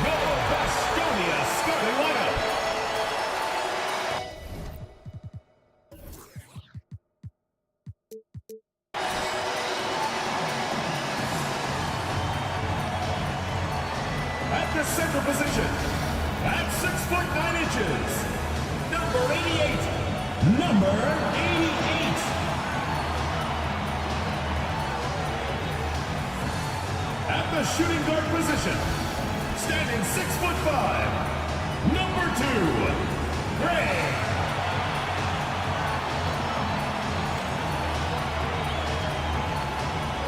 your Baskonia starting lineup. At the center position, at 6'9", number 88. Number 88. At the shooting guard position, standing 6'5", number 2, Brgy.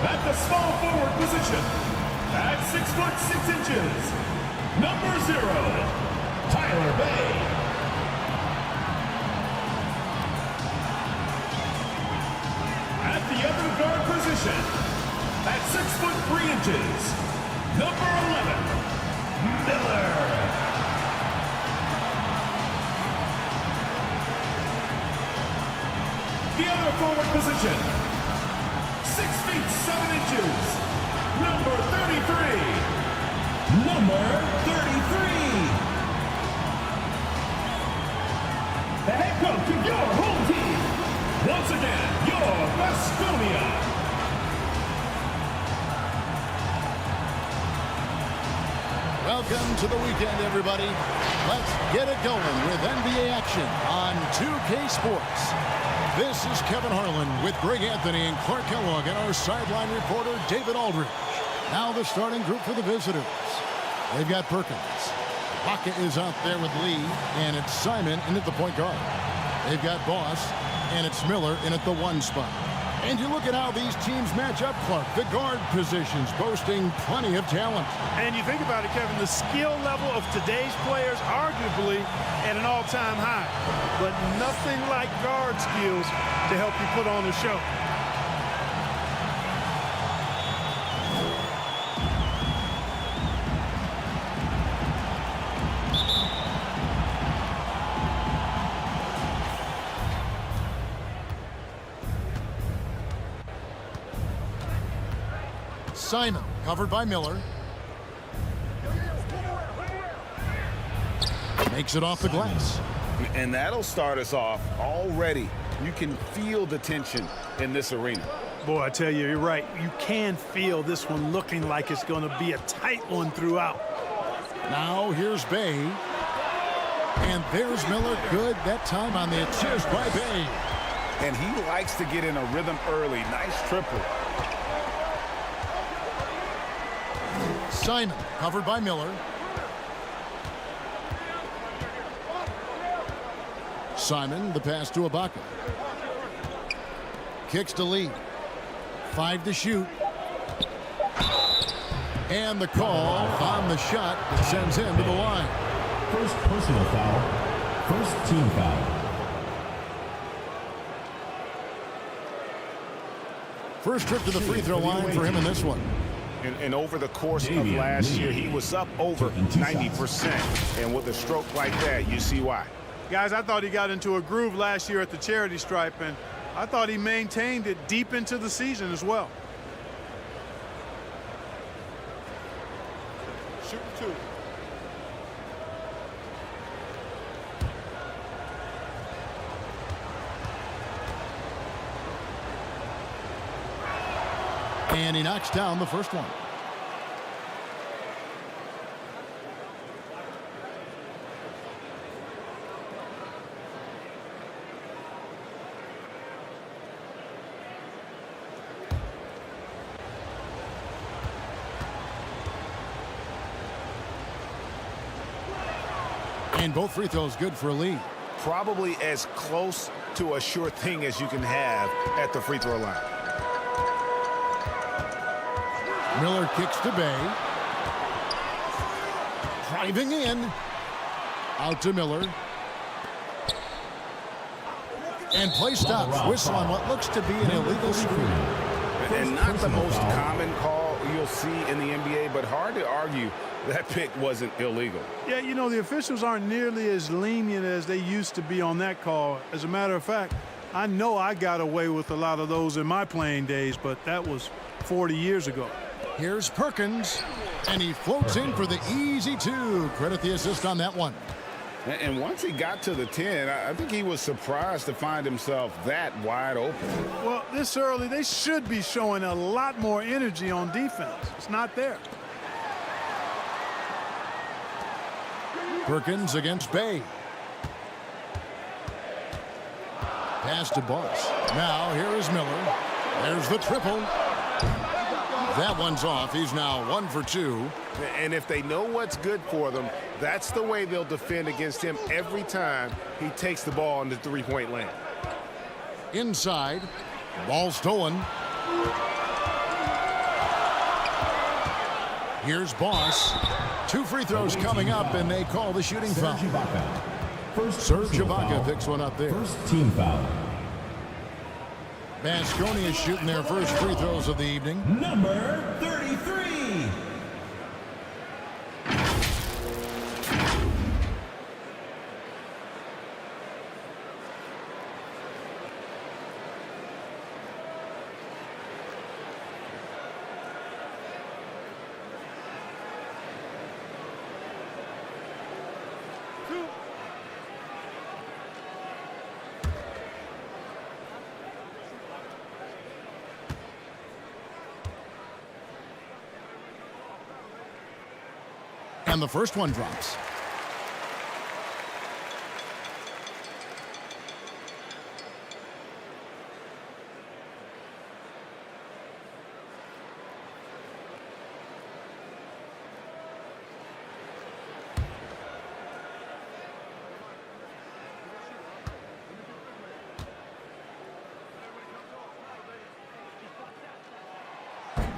At the small forward position, at 6'6", number 0, Tyler Bay. At the other guard position, at 6'3", number 11, Miller. The other forward position, 6'7", number 33, number 33. The head coach of your home team, once again, your Baskonia. Welcome to the weekend, everybody. Let's get it going with NBA action on 2K Sports. This is Kevin Harlan with Greg Anthony and Clark Kellogg and our sideline reporter, David Aldridge. Now the starting group for the visitors. They've got Perkins. Baca is out there with Lee, and it's Simon in at the point guard. They've got Boss, and it's Miller in at the 1 spot. And you look at how these teams match up, Clark. The guard positions boasting plenty of talent. And you think about it, Kevin, the skill level of today's players arguably at an all-time high. But nothing like guard skills to help you put on a show. Simon, covered by Miller. Makes it off the glass. And that'll start us off already. You can feel the tension in this arena. Boy, I tell you, you're right. You can feel this one looking like it's going to be a tight one throughout. Now here's Bay. And there's Miller. Good that time on the assist by Bay. And he likes to get in a rhythm early. Nice triple. Simon, covered by Miller. Simon, the pass to Ibaka. Kicks to Lee. 5 to shoot. And the call on the shot that sends him to the line. First personal foul. First team foul. First trip to the free throw line for him in this one. And over the course of last year, he was up over 90%. And with a stroke like that, you see why. Guys, I thought he got into a groove last year at the charity stripe, and I thought he maintained it deep into the season as well. Shoot 2. And he knocks down the first one. And both free throws good for a lead. Probably as close to a sure thing as you can have at the free throw line. Miller kicks to Bay. Driving in. Out to Miller. And play stops. Whistle on what looks to be an illegal screen. And not the most common call you'll see in the NBA, but hard to argue that pick wasn't illegal. Yeah, you know, the officials aren't nearly as lenient as they used to be on that call. As a matter of fact, I know I got away with a lot of those in my playing days, but that was 40 years ago. Here's Perkins. And he floats in for the easy two. Credit the assist on that one. And once he got to the 10, I think he was surprised to find himself that wide open. Well, this early, they should be showing a lot more energy on defense. It's not there. Perkins against Bay. Pass to Boss. Now here is Miller. There's the triple. That one's off. He's now 1 for 2. And if they know what's good for them, that's the way they'll defend against him every time he takes the ball in the three-point lane. Inside. Ball stolen. Here's Boss. 2 free throws coming up, and they call the shooting foul. Serge Ibaka picks one up there. First team foul. Vasconia is shooting their first free throws of the evening. Number 33. And the first one drops.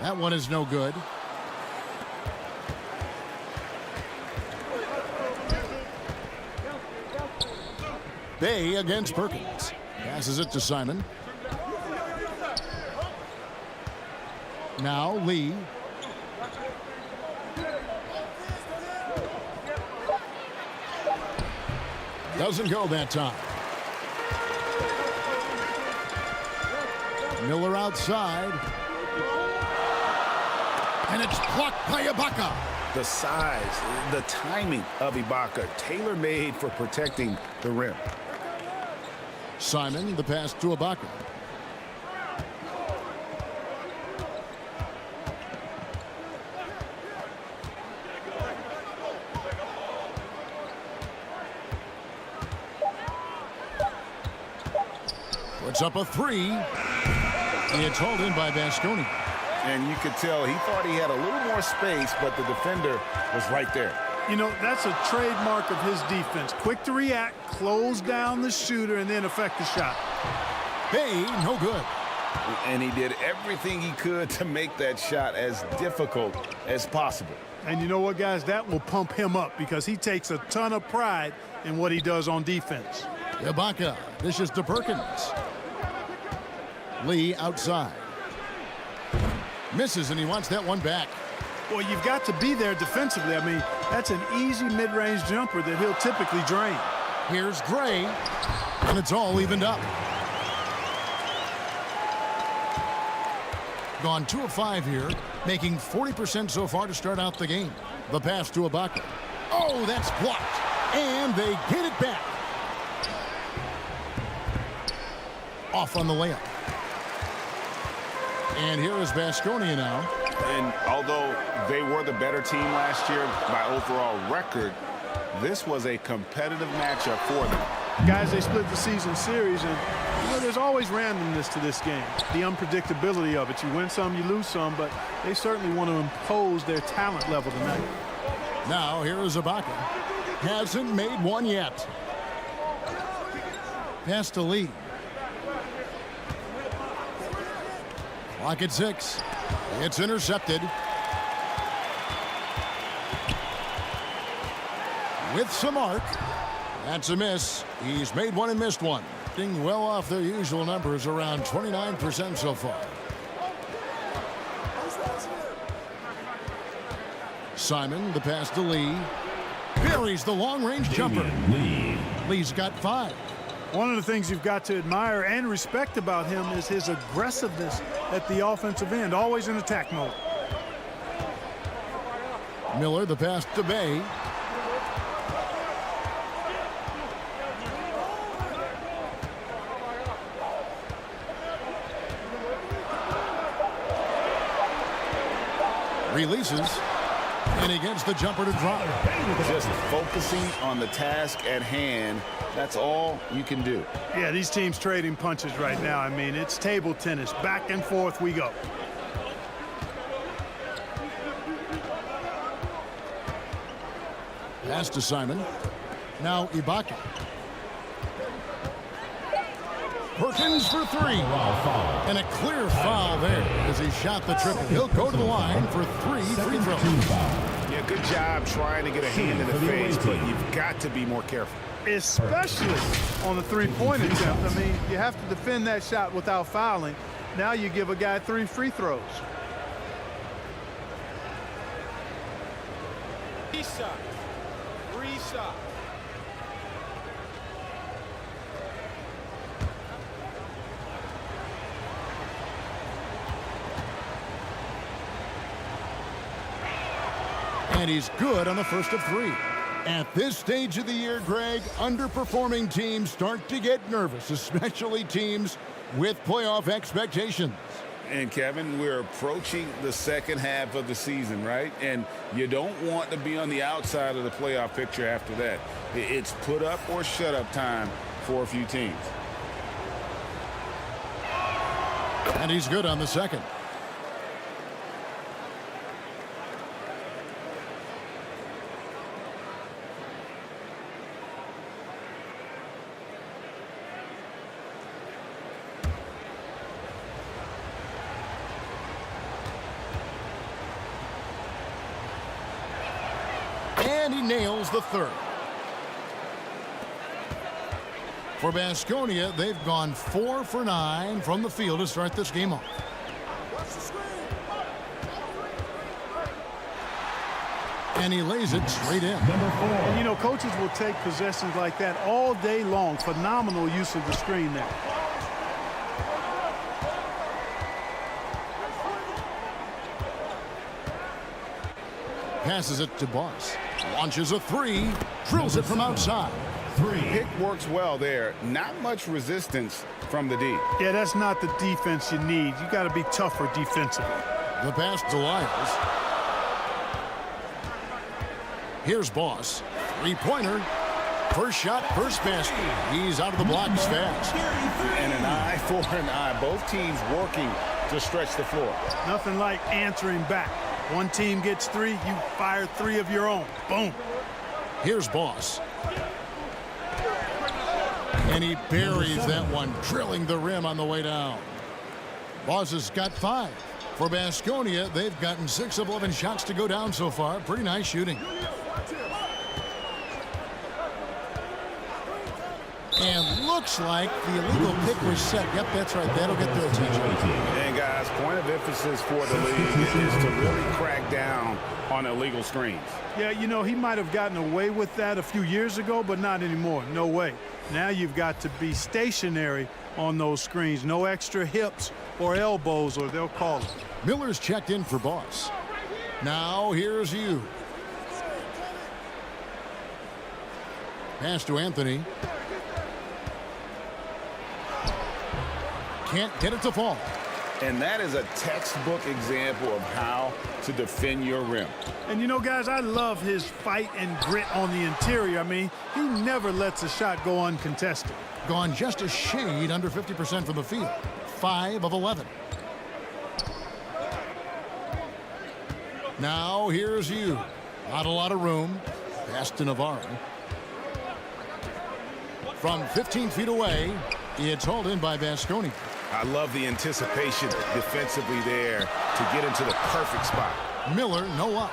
That one is no good. Bay against Perkins. Passes it to Simon. Now Lee. Doesn't go that time. Miller outside. And it's blocked by Ibaka. The size, the timing of Ibaka, tailor-made for protecting the rim. Simon, the pass to Ibaka. Puts up a 3. It's hauled in by Vasconia. And you could tell he thought he had a little more space, but the defender was right there. You know, that's a trademark of his defense. Quick to react, close down the shooter, and then affect the shot. Bay, no good. And he did everything he could to make that shot as difficult as possible. And you know what, guys? That will pump him up because he takes a ton of pride in what he does on defense. Ibaka dishes to Perkins. Lee outside. Misses, and he wants that one back. Well, you've got to be there defensively. I mean, that's an easy mid-range jumper that he'll typically drain. Here's Gray, and it's all evened up. Gone 2 of 5 here, making 40% so far to start out the game. The pass to Ibaka. Oh, that's blocked, and they get it back. Off on the layup. And here is Vasconia now. And although they were the better team last year by overall record, this was a competitive matchup for them. Guys, they split the season series, and you know, there's always randomness to this game. The unpredictability of it. You win some, you lose some, but they certainly want to impose their talent level tonight. Now here is Ibaka. Hasn't made one yet. Pass to Lee. Clock at 6. It's intercepted. With some arc. That's a miss. He's made one and missed one. Being well off their usual numbers, around 29% so far. Simon, the pass to Lee. Buries the long-range jumper. Lee's got 5. One of the things you've got to admire and respect about him is his aggressiveness at the offensive end, always in attack mode. Miller, the pass to Bay. Releases, and he gets the jumper to drop. Just focusing on the task at hand. That's all you can do. Yeah, these teams trading punches right now. I mean, it's table tennis. Back and forth we go. Pass to Simon. Now Ibaka. Perkins for three. And a clear foul there as he shot the triple. He'll go to the line for 3 free throws. Yeah, good job trying to get a hand in the face, but you've got to be more careful. Especially on the three-point attempt. I mean, you have to defend that shot without fouling. Now you give a guy 3 free throws. Three shots. And he's good on the first of 3. At this stage of the year, Greg, underperforming teams start to get nervous, especially teams with playoff expectations. And, Kevin, we're approaching the second half of the season, right? And you don't want to be on the outside of the playoff picture after that. It's put up or shut up time for a few teams. And he's good on the second. And he nails the third. For Baskonia, they've gone 4 for 9 from the field to start this game off. And he lays it straight in. And, you know, coaches will take possessions like that all day long. Phenomenal use of the screen there. Passes it to Boss. Launches a 3. Drills it from outside. Pick works well there. Not much resistance from the D. Yeah, that's not the defense you need. You got to be tougher defensively. The pass to Lyles. Here's Boss. 3-pointer. First shot, first basket. He's out of the blocks fast. And an eye for an eye. Both teams working to stretch the floor. Nothing like answering back. One team gets 3, you fire 3 of your own. Boom. Here's Boss. And he buries that one, drilling the rim on the way down. Boss has got 5. For Baskonia, they've gotten 6 of 11 shots to go down so far. Pretty nice shooting. And looks like the illegal pick was set. Yep, that's right. That'll get their attention. And, guys, point of emphasis for the league is to really crack down on illegal screens. Yeah, you know, he might have gotten away with that a few years ago, but not anymore. No way. Now you've got to be stationary on those screens. No extra hips or elbows, or they'll call it. Miller's checked in for Boss. Now here's you. Pass to Anthony. Can't get it to fall. And that is a textbook example of how to defend your rim. And, you know, guys, I love his fight and grit on the interior. I mean, he never lets a shot go uncontested. Gone just a shade under 50% from the field. 5 of 11. Now here's you. Not a lot of room. Pass to Navarro. From 15 feet away, it's hauled in by Baskonia. I love the anticipation defensively there to get into the perfect spot. Miller, no up.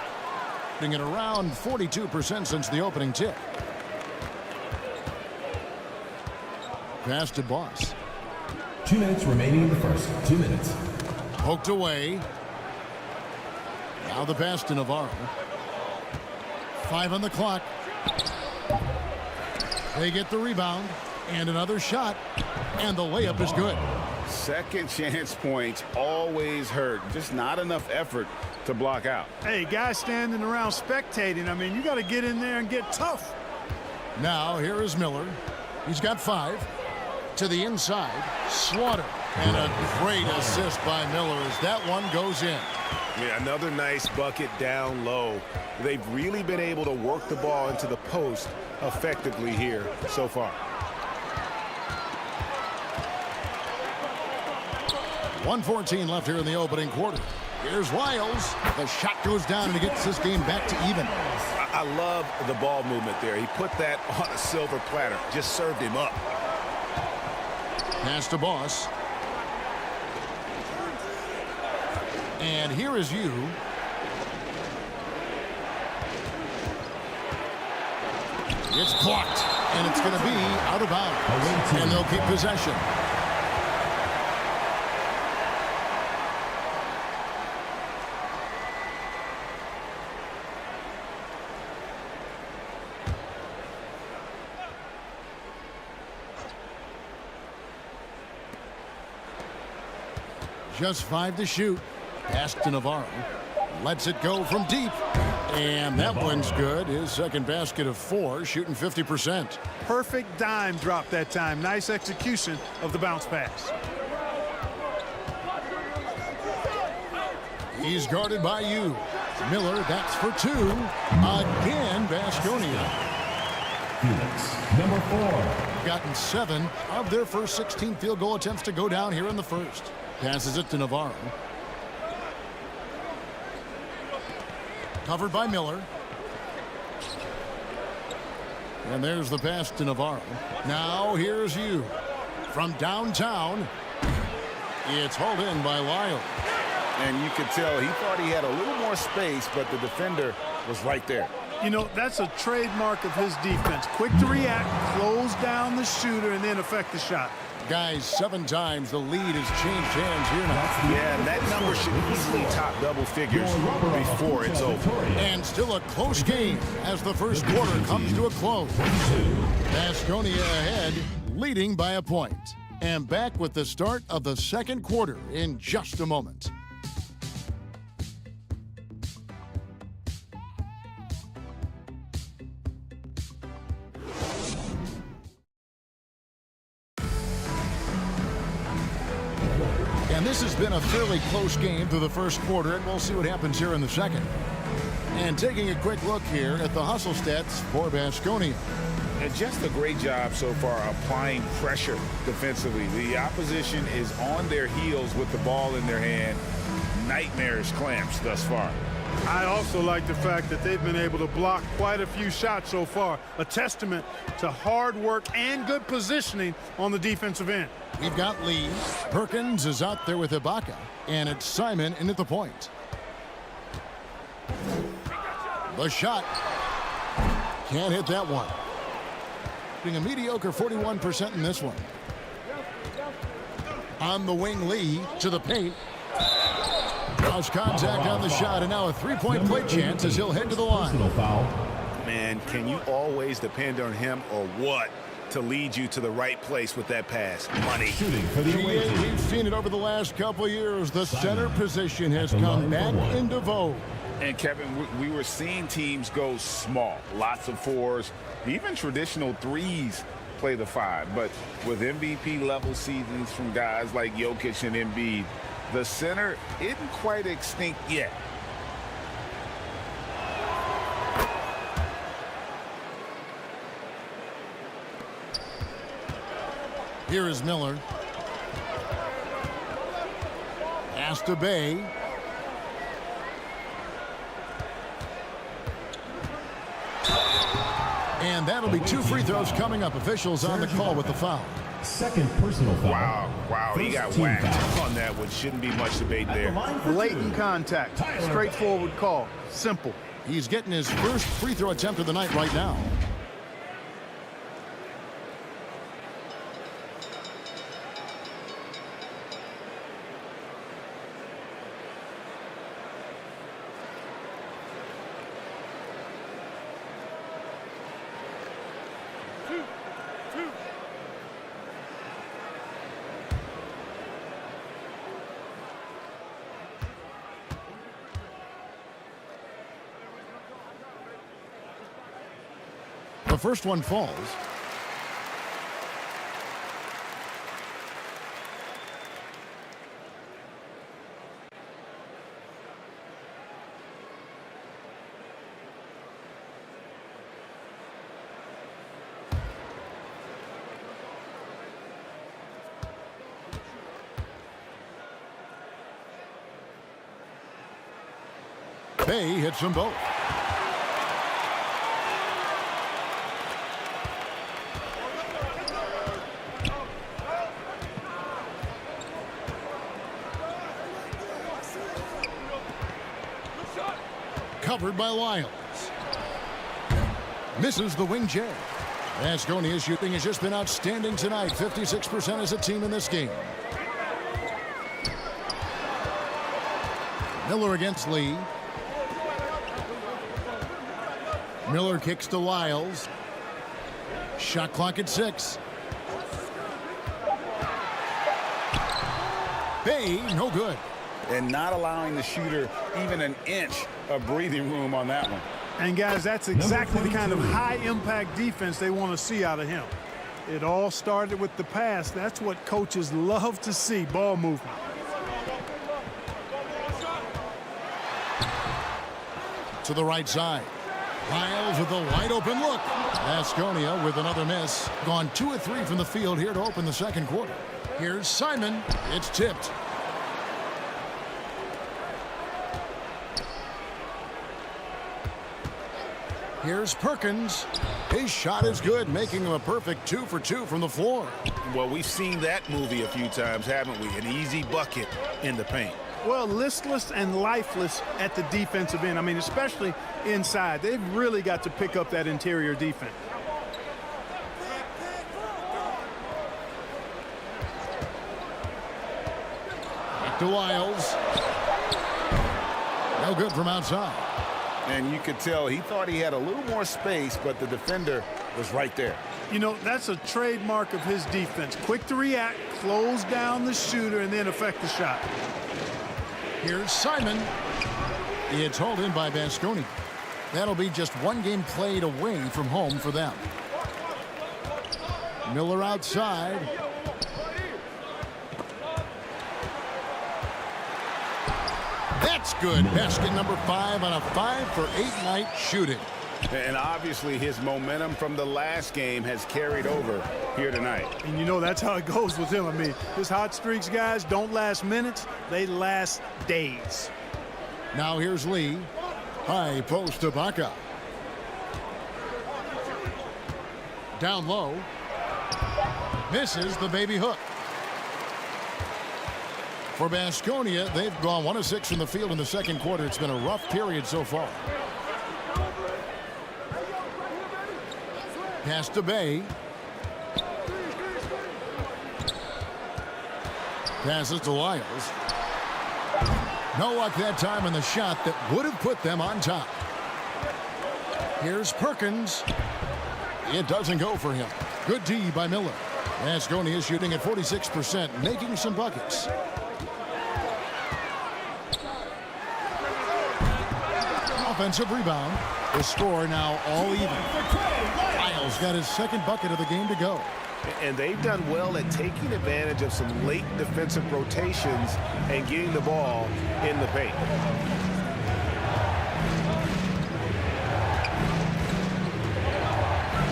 Putting it around 42% since the opening tip. Pass to Boss. 2 minutes remaining in the first. 2 minutes. Poked away. Now the pass to Navarro. 5 on the clock. They get the rebound. And another shot. And the layup is good. Second chance points always hurt. Just not enough effort to block out. Hey, guys standing around spectating, I mean, you got to get in there and get tough. Now here is Miller. He's got 5. To the inside, Slaughter. And a great assist by Miller as that one goes in. Yeah, another nice bucket down low. They've really been able to work the ball into the post effectively here so far. 1:14 left here in the opening quarter. Here's Wiles. The shot goes down and he gets this game back to even. I love the ball movement there. He put that on a silver platter. Just served him up. Pass to Boss. And here is you. It's blocked. And it's going to be out of bounds. And they'll keep possession. Just 5 to shoot. Pass to Navarro. Lets it go from deep. And that one's good. His second basket of 4, shooting 50%. Perfect dime drop that time. Nice execution of the bounce pass. He's guarded by you. Miller, that's for 2. Again, Baskonia. Phoenix, number 4. Gotten 7 of their first 16 field goal attempts to go down here in the first. Passes it to Navarro. Covered by Miller. And there's the pass to Navarro. Now here's you. From downtown, it's hauled in by Lyle. And you could tell he thought he had a little more space, but the defender was right there. You know, that's a trademark of his defense. Quick to react, close down the shooter, and then affect the shot. Guys, 7 times the lead has changed hands here now. Yeah, and that number should easily top double figures before it's over. And still a close game as the first quarter comes to a close. Baskonia ahead, leading by a point. And back with the start of the second quarter in just a moment. And this has been a fairly close game through the first quarter, and we'll see what happens here in the second. And taking a quick look here at the hustle stats for Baskonia. And just a great job so far applying pressure defensively. The opposition is on their heels with the ball in their hand. Nightmarish clamps thus far. I also like the fact that they've been able to block quite a few shots so far. A testament to hard work and good positioning on the defensive end. We've got Lee. Perkins is out there with Ibaka. And it's Simon in at the point. The shot. Can't hit that one. Being a mediocre 41% in this one. On the wing, Lee to the paint. Cross contact on the shot, and now a 3-point play chance as he'll head to the line. Man, can you always depend on him or what to lead you to the right place with that pass? Money. Shooting for the away team. We've seen it over the last couple of years. The center position has come back into vogue. And Kevin, we were seeing teams go small, lots of 4s, even traditional 3s play the 5. But with MVP level seasons from guys like Jokic and Embiid, the center isn't quite extinct yet. Here is Miller. Pass to Bay. And that'll be 2 free throws coming up. Officials on the call with the foul. Second personal foul. Wow, he got whacked on that one. Shouldn't be much debate there. Blatant contact. Straightforward call. Simple. He's getting his first free throw attempt of the night right now. first one falls. Bay hits them both. Covered by Lyles. Misses the wing J. Vasconia's shooting has just been outstanding tonight. 56% as a team in this game. Miller against Lee. Miller kicks to Lyles. Shot clock at 6. Bay, no good. And not allowing the shooter even an inch of breathing room on that one. And guys, that's exactly the kind of high-impact defense they want to see out of him. It all started with the pass. That's what coaches love to see, ball movement. To the right side. Lyles with a wide open look. Vasconia with another miss. Gone 2 of 3 from the field here to open the second quarter. Here's Simon. It's tipped. Here's Perkins. His shot is good, making him a perfect 2 for 2 from the floor. Well, we've seen that movie a few times, haven't we? An easy bucket in the paint. Well, listless and lifeless at the defensive end. I mean, especially inside. They've really got to pick up that interior defense. Back to Lyles. No good from outside. And you could tell he thought he had a little more space, but the defender was right there. You know, that's a trademark of his defense. Quick to react, close down the shooter, and then affect the shot. Here's Simon. It's hauled in by Vasconia. That'll be just one game played away from home for them. Miller outside. That's good. Basket number 5 on a 5 for 8 night shooting. And obviously his momentum from the last game has carried over here tonight. And you know that's how it goes with him. I mean, his hot streaks, guys, don't last minutes. They last days. Now here's Lee. High post to Baca. Down low. Misses the baby hook. For Vasconia, they've gone 1 of 6 from the field in the second quarter. It's been a rough period so far. Pass to Bay. Passes to Lyles. No luck that time on the shot that would have put them on top. Here's Perkins. It doesn't go for him. Good D by Miller. Vasconia is shooting at 46%, making some buckets. Offensive rebound. The score now all even. Lyles got his second bucket of the game to go. And they've done well at taking advantage of some late defensive rotations and getting the ball in the paint.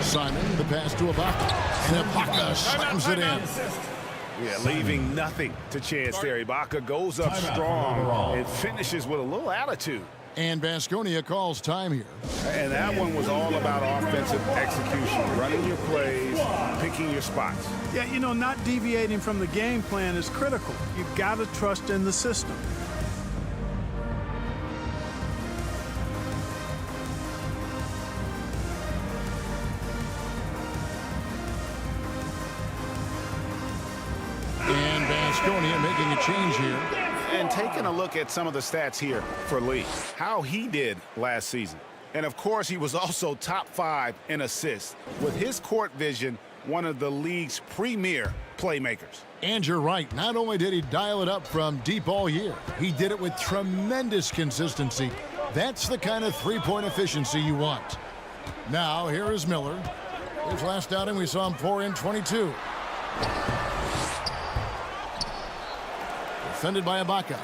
Simon, the pass to Ibaka. And Ibaka slams it in. Yeah, leaving nothing to chance there. Ibaka goes up strong and finishes with a little attitude. And Vasconia calls time here. And that one was all about offensive execution, running your plays, picking your spots. Yeah, you know, not deviating from the game plan is critical. You've got to trust in the system. And Vasconia making a change here. And taking a look at some of the stats here for Lee, how he did last season. And of course, he was also top 5 in assists. With his court vision, one of the league's premier playmakers. And you're right. Not only did he dial it up from deep all year, he did it with tremendous consistency. That's the kind of three-point efficiency you want. Now here is Miller. His last outing we saw him pour in 22. Defended by Ibaka.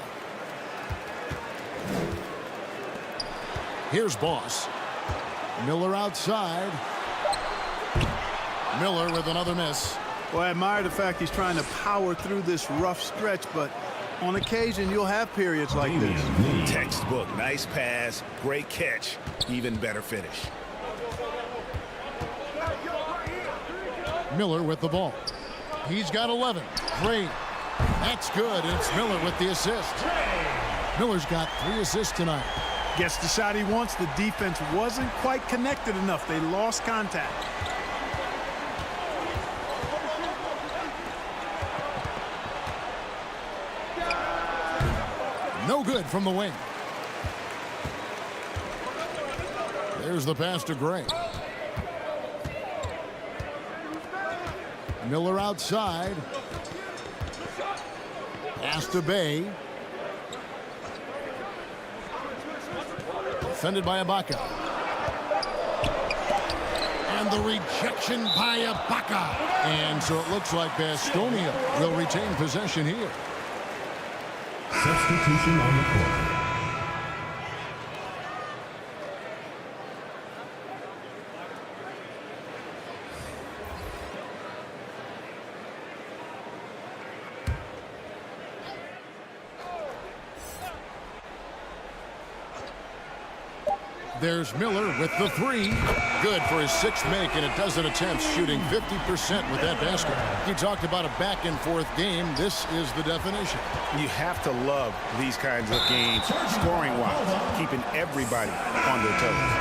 Here's Boss. Miller outside. Miller with another miss. Well, I admire the fact he's trying to power through this rough stretch, but on occasion you'll have periods like this. Textbook. Nice pass. Great catch. Even better finish. Miller with the ball. He's got 11. Great. That's good. It's Miller with the assist. Miller's got 3 assists tonight. Gets the shot he wants. The defense wasn't quite connected enough. They lost contact. No good from the wing. There's the pass to Gray. Miller outside. Pass to Bay. Defended by Ibaka. And the rejection by Ibaka. And so it looks like Baskonia will retain possession here. Substitution on the court. There's Miller with the 3. Good for his 6th make, and a dozen attempts, shooting 50% with that basket. He talked about a back-and-forth game. This is the definition. You have to love these kinds of games, scoring-wise, keeping everybody on their toes.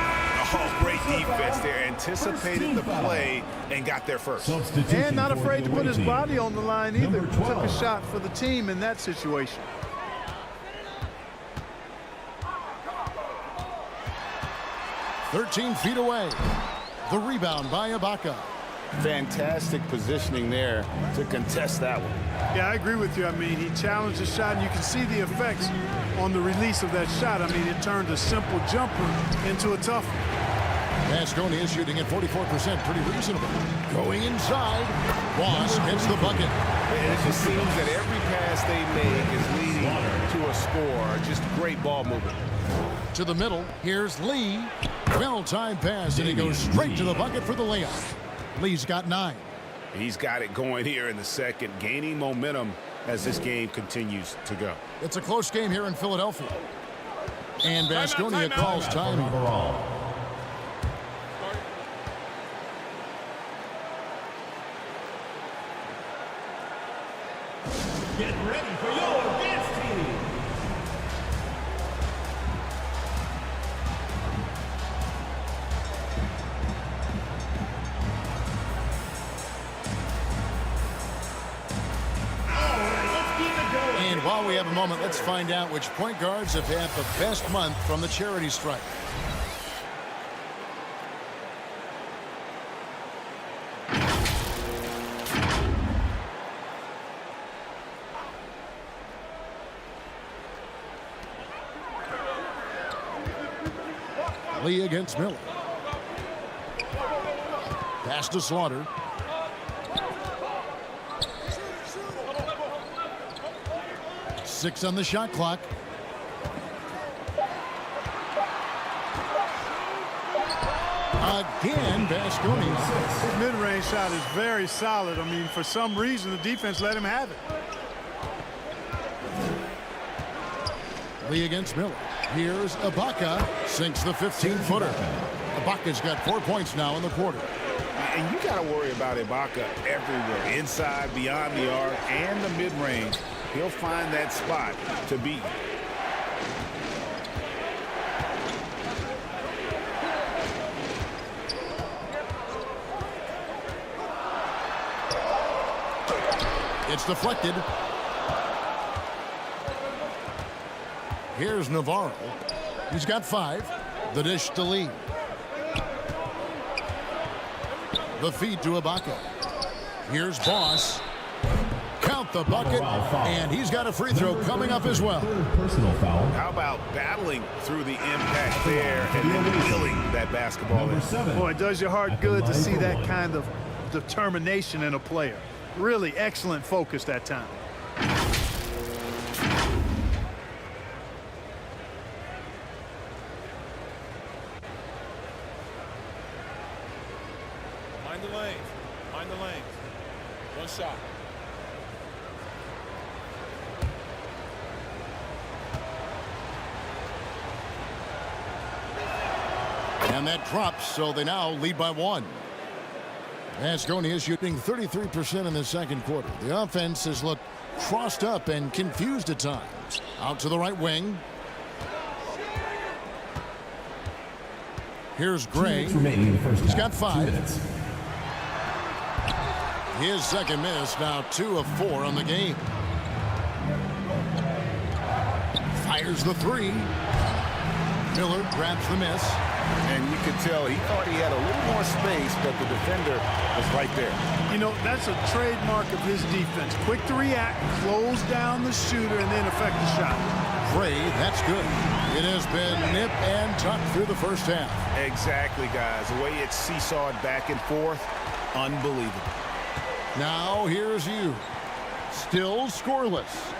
Oh, great defense there. Anticipated the play and got there first. And not afraid to put his body on the line either. Took a shot for the team in that situation. 13 feet away. The rebound by Ibaka. Fantastic positioning there to contest that one. Yeah, I agree with you. I mean, he challenged the shot, and you can see the effects on the release of that shot. I mean, it turned a simple jumper into a tough one. Baskonia is shooting at 44%, pretty reasonable. Going inside, Boss gets the bucket. And it just seems that every pass they make is leading to a score. Just great ball movement. To the middle, here's Lee. Well-timed pass, and he goes straight to the bucket for the layup. Lee's got 9. He's got it going here in the second, gaining momentum as this game continues to go. It's a close game here in Philadelphia. And Baskonia calls time. Get ready for your dance team. And while we have a moment, let's find out which point guards have had the best month from the charity strike. Lee against Miller. Pass to Slaughter. Six on the shot clock. Again, Baskonia. His mid-range shot is very solid. I mean, for some reason, the defense let him have it. Lee against Miller. Here's Ibaka. Sinks the 15-footer. Ibaka's got 4 points now in the quarter. And you got to worry about Ibaka everywhere. Inside, beyond the arc, and the mid-range. He'll find that spot to beat. It's deflected. Here's Navarro. He's got 5. The dish to Lee. The feed to Ibaka. Here's Boss. Count at the bucket, and he's got a free throw coming up as well. Personal foul. How about battling through the impact there and then wheeling that basketball in? Boy, it does your heart good to see that kind of determination in a player. Really excellent focus that time. Mind the lanes. Mind the lanes. One shot. And that drops, so they now lead by 1. Vasconia is shooting 33% in the second quarter. The offense has looked crossed up and confused at times. Out to the right wing. Here's Gray. He's got 5. His second miss, now 2 of 4 on the game. Fires the 3. Miller grabs the miss. And you could tell he thought he had a little more space, but the defender was right there. You know, that's a trademark of his defense. Quick to react, close down the shooter, and then affect the shot. Gray, that's good. It has been nip and tuck through the first half. Exactly, guys. The way it's seesawed back and forth, unbelievable. Now here's you. Still scoreless.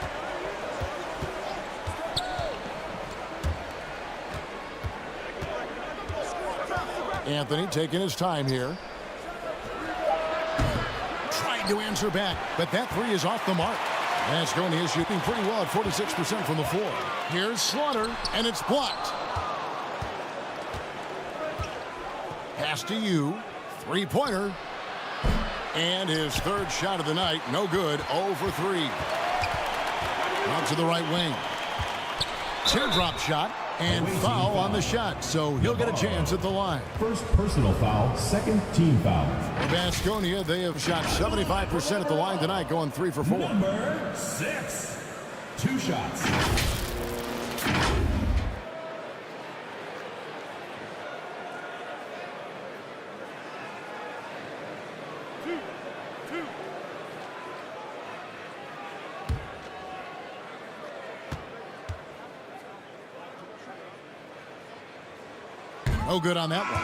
Anthony taking his time here. Trying to answer back, but that 3 is off the mark. Vasconia is shooting pretty well at 46% from the floor. Here's Slaughter, and it's blocked. Pass to you. 3-pointer. And his 3rd shot of the night, no good, 0 for 3. Out to the right wing. Teardrop shot. And foul on the shot, so he'll get a chance at the line. First personal foul, second team foul. For Vasconia, they have shot 75% at the line tonight, going 3 for 4. Number 6. 2 shots. No good on that one.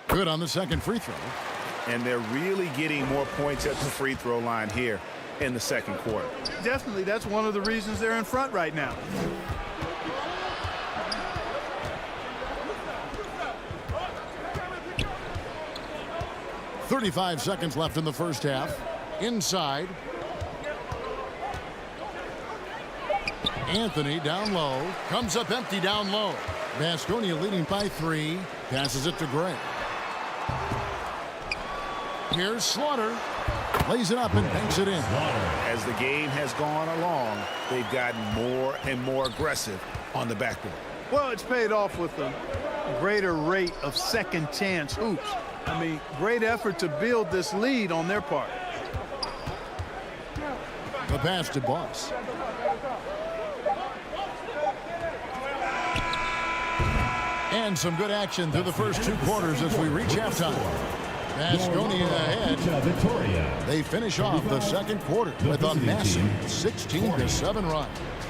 Good on the second free throw. And they're really getting more points at the free throw line here in the second quarter. Definitely, that's one of the reasons they're in front right now. .35 seconds left in the first half. Inside. Anthony down low. Comes up empty down low. Vasconia leading by 3. Passes it to Gray. Here's Slaughter. Lays it up and banks it in. As the game has gone along, they've gotten more and more aggressive on the backboard. Well, it's paid off with a greater rate of second chance hoops. I mean, great effort to build this lead on their part. The pass to Boss. And some good action through the first 2 quarters as we reach halftime. Vasconia ahead. They finish off the second quarter with a massive 16-7 run.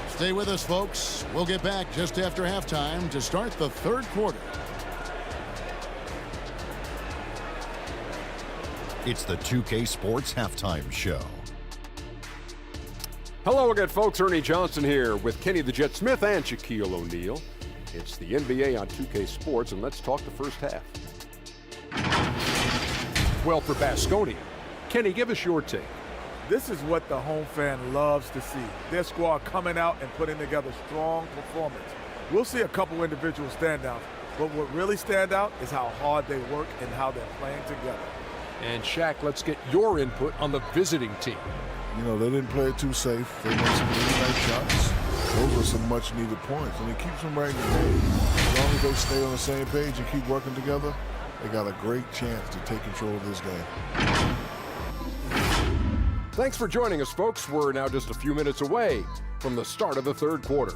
Stay with us, folks. We'll get back just after halftime to start the third quarter. It's the 2K Sports Halftime Show. Hello again, folks. Ernie Johnson here with Kenny the Jet Smith and Shaquille O'Neal. It's the NBA on 2K Sports, and let's talk the first half. Well, for Vasconia, Kenny, give us your take. This is what the home fan loves to see. Their squad coming out and putting together strong performance. We'll see a couple individual standouts, but what really stand out is how hard they work and how they're playing together. And Shaq, let's get your input on the visiting team. You know, they didn't play it too safe. They made some really nice shots. Those are some much-needed points, and it keeps them right in the game. As long as they stay on the same page and keep working together, they got a great chance to take control of this game. Thanks for joining us, folks. We're now just a few minutes away from the start of the third quarter.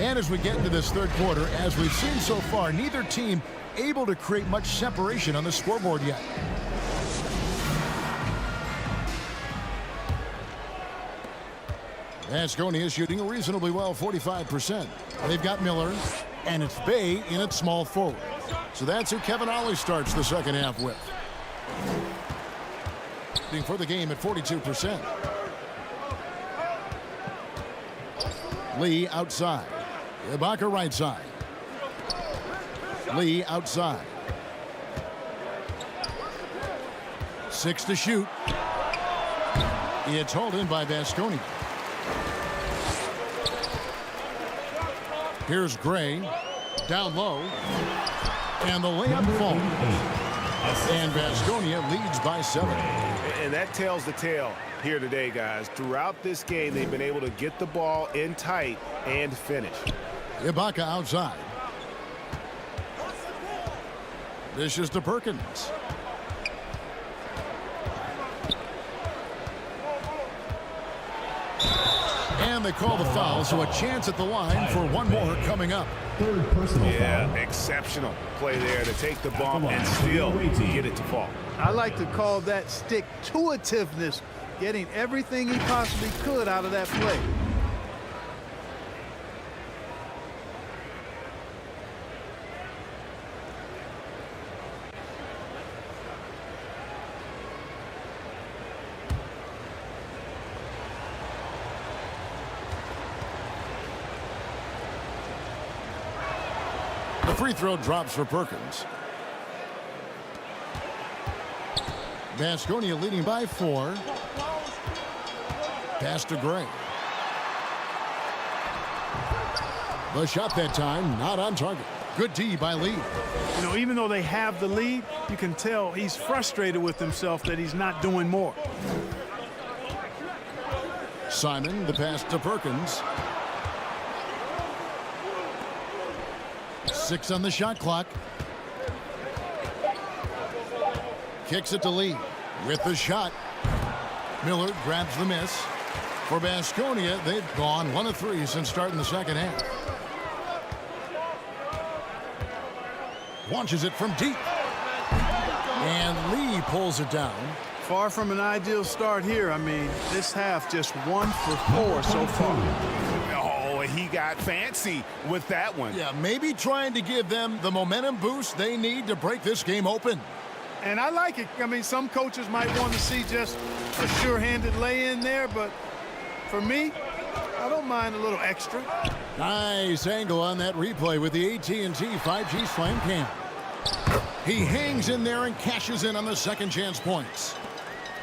And as we get into this third quarter, as we've seen so far, neither team able to create much separation on the scoreboard yet. Vasconia is shooting reasonably well, 45%. They've got Miller, and it's Bay in at small forward. So that's who Kevin Ollie starts the second half with. Shooting for the game at 42%. Lee outside. Ibaka right side. Lee outside. 6 to shoot. It's hauled in by Vasconia. Here's Gray. Down low. And the layup falls. And Vasconia leads by 7. And that tells the tale here today, guys. Throughout this game, they've been able to get the ball in tight and finish. Ibaka outside. This is to Perkins. And they call the foul, so a chance at the line for one more coming up. Third personal Yeah, foul. exceptional play there to take the bump and still get it to fall. I like to call that stick-to-itiveness, getting everything he possibly could out of that play. The free throw drops for Perkins. Vasconia leading by 4. Pass to Gray. The shot that time, not on target. Good D by Lee. You know, even though they have the lead, you can tell he's frustrated with himself that he's not doing more. Simon, the pass to Perkins. 6 on the shot clock. Kicks it to Lee with the shot. Miller grabs the miss. For Vasconia, they've gone 1 of 3 since starting the second half. Launches it from deep. And Lee pulls it down. Far from an ideal start here. I mean, this half just 1 for 4 so far. Oh, he got fancy with that one. Yeah, maybe trying to give them the momentum boost they need to break this game open. And I like it. I mean, some coaches might want to see just a sure-handed lay-in there, but for me, I don't mind a little extra. Nice angle on that replay with the AT&T 5G Slam Cam. He hangs in there and cashes in on the second chance points.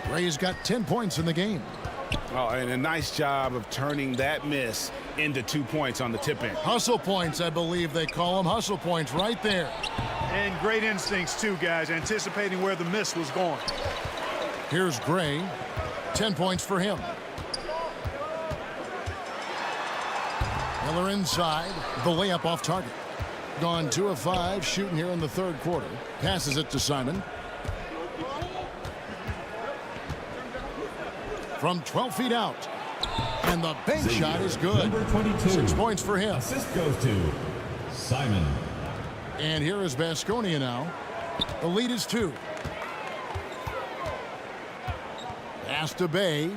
Ray's got 10 points in the game. Oh, and a nice job of turning that miss into 2 points on the tip in. Hustle points, I believe they call them. Hustle points right there. And great instincts, too, guys, anticipating where the miss was going. Here's Gray. 10 points for him. Miller inside. The layup off target. Gone 2 of 5 shooting here in the third quarter. Passes it to Simon. From 12 feet out. And the bank shot is good. Number 22. 6 points for him. Assist goes to Simon. And here is Vasconia now. The lead is 2. Pass to Bay.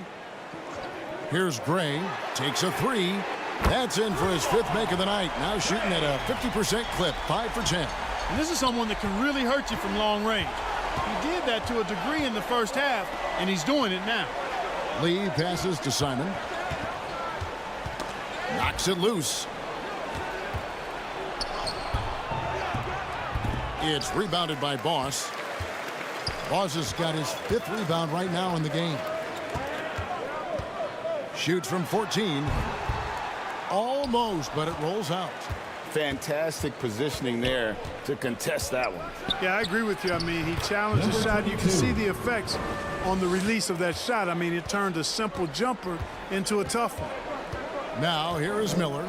Here's Gray. Takes a 3. That's in for his 5th make of the night. Now shooting at a 50% clip. 5 for 10. And this is someone that can really hurt you from long range. He did that to a degree in the first half, and he's doing it now. Lee passes to Simon. Knocks it loose. It's rebounded by Boss. Boss has got his 5th rebound right now in the game. Shoots from 14. Almost, but it rolls out. Fantastic positioning there to contest that one. Yeah, I agree with you. I mean, he challenged the shot. You can see the effects on the release of that shot. I mean, it turned a simple jumper into a tough one. Now here is Miller.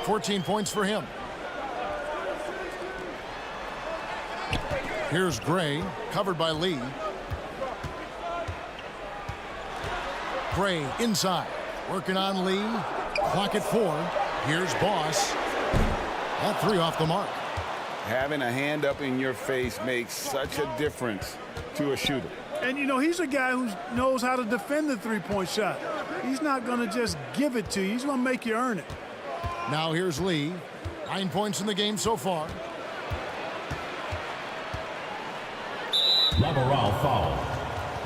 14 points for him. Here's Gray, covered by Lee. Gray inside, working on Lee. Clock at 4. Here's Boss. That 3 off the mark. Having a hand up in your face makes such a difference to a shooter. And, you know, he's a guy who knows how to defend the three-point shot. He's not going to just give it to you. He's going to make you earn it. Now here's Lee. 9 points in the game so far. Lateral foul.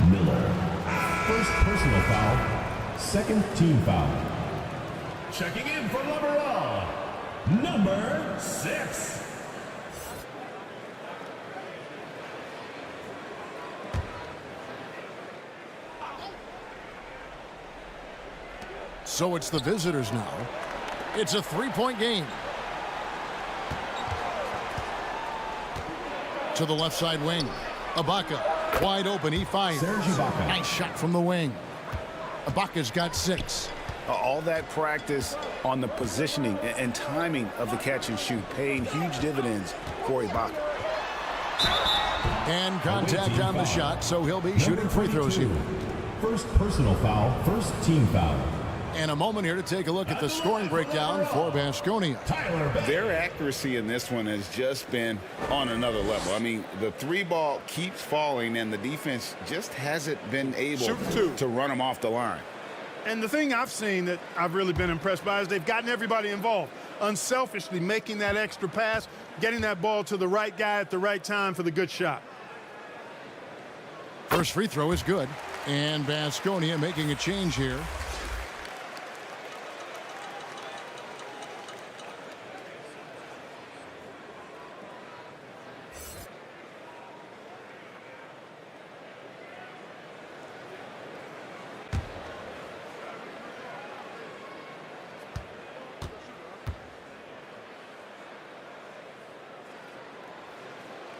Miller. First personal foul. Second team foul. Checking in for Lateral. Number 6. So it's the visitors now. It's a 3-point game. To the left side wing. Ibaka wide open. He fires. Nice shot from the wing. Ibaka's got 6. All that practice on the positioning and timing of the catch and shoot paying huge dividends for Ibaka. And contact on the shot, so he'll be shooting free throws here. First personal foul, first team foul. And a moment here to take a look at the scoring breakdown for Baskonia. Their accuracy in this one has just been on another level. I mean, the 3 ball keeps falling, and the defense just hasn't been able to run them off the line. And the thing I've seen that I've really been impressed by is they've gotten everybody involved. Unselfishly making that extra pass, getting that ball to the right guy at the right time for the good shot. First free throw is good. And Baskonia making a change here.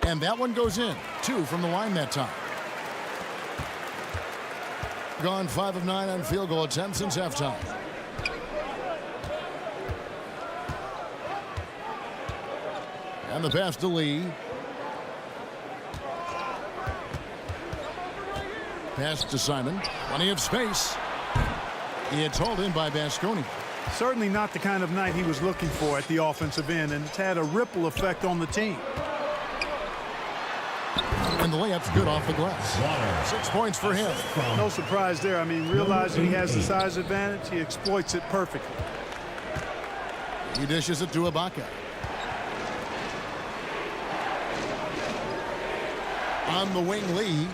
And that one goes in. 2 from the line that time. Gone 5 of 9 on field goal attempts since halftime. And the pass to Lee. Pass to Simon. Plenty of space. It's hauled in by Baskonia. Certainly not the kind of night he was looking for at the offensive end, and it's had a ripple effect on the team. And the layup's good off the glass. 6 points for him. No surprise there. I mean, realizing he has the size advantage, he exploits it perfectly. He dishes it to Ibaka. On the wing, Lee.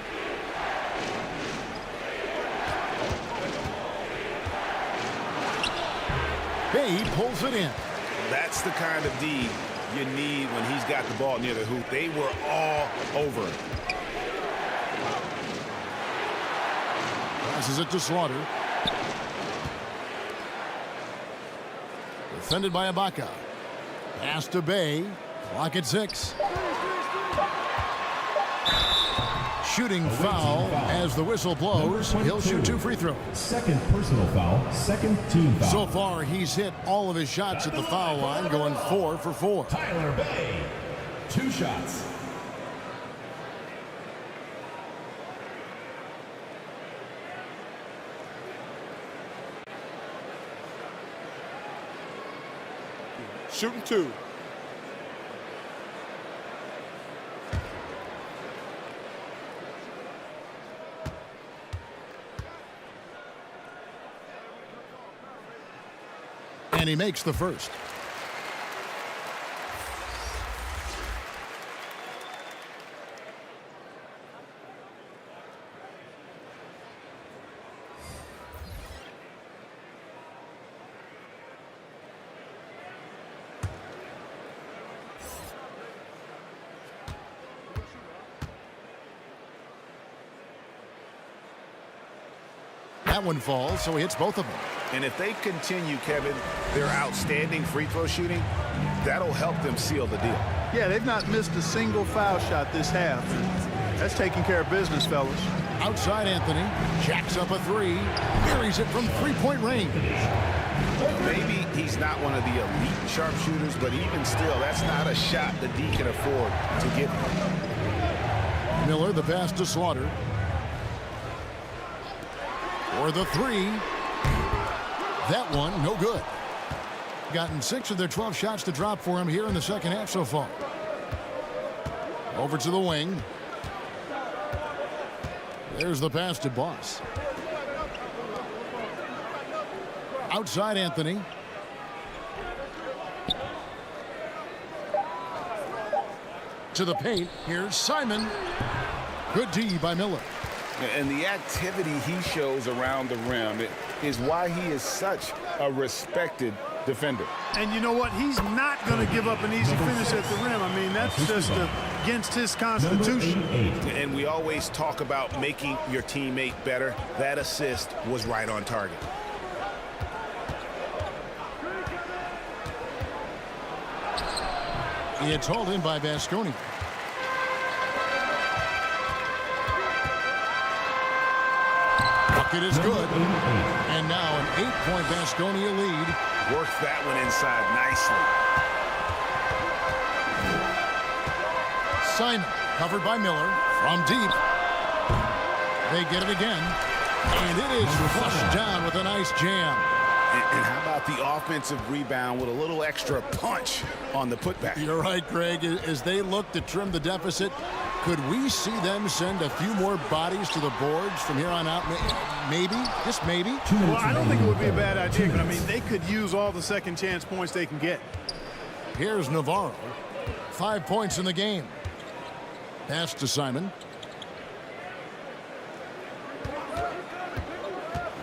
Bay pulls it in. That's the kind of D you need when he's got the ball near the hoop. They were all over it. Passes it to Slaughter. Defended by Ibaka. Pass to Bay. Clock at 6. Shooting foul as the whistle blows. He'll shoot 2 free throws. Second personal foul, second team foul. So far, he's hit all of his shots at the foul line, going 4 for 4. Tyler Bay, 2 shots. Shooting 2. And he makes the first. That one falls, so he hits both of them. And if they continue, Kevin, their outstanding free throw shooting, that'll help them seal the deal. Yeah, they've not missed a single foul shot this half. That's taking care of business, fellas. Outside Anthony. Jacks up a 3. Buries it from 3-point range. Maybe he's not one of the elite sharpshooters, but even still, that's not a shot that D can afford to give him. Miller, the pass to Slaughter. For the three. That one, no good. Gotten 6 of their 12 shots to drop for him here in the second half so far. Over to the wing. There's the pass to Boss. Outside Anthony. To the paint. Here's Simon. Good D by Miller. And the activity he shows around the rim is why he is such a respected defender. And you know what? He's not going to give up an easy finish at the rim. I mean, that's just against his constitution. And we always talk about making your teammate better. That assist was right on target. It's hauled in by Vasconi. Bucket is good. And now an 8-point Vasconia lead. Works that one inside nicely. Simon covered by Miller from deep. They get it again. And it is flushed down with a nice jam. And how about the offensive rebound with a little extra punch on the putback? You're right, Greg. As they look to trim the deficit, could we see them send a few more bodies to the boards from here on out? Maybe, just maybe. Well, I don't think it would be a bad idea, but I mean, they could use all the second chance points they can get. Here's Navarro. 5 points in the game. Pass to Simon.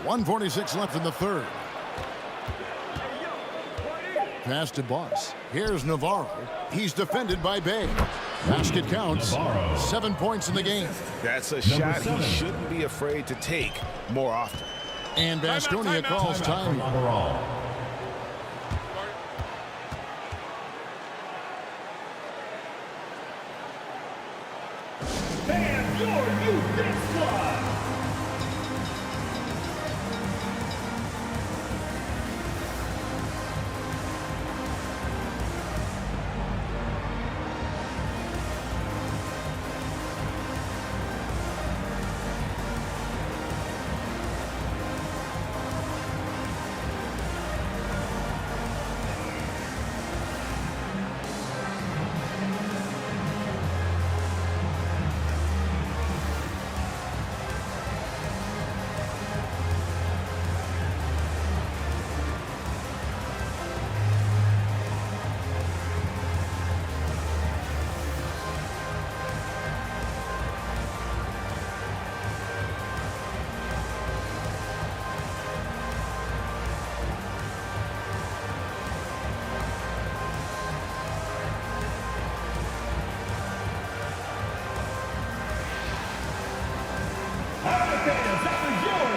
1:46 left in the third. Pass to Boss. Here's Navarro. He's defended by Bay. Basket counts. 7 points in the game. That's a shot he shouldn't be afraid to take more often. And Vasconia calls time. And your youth dance squad.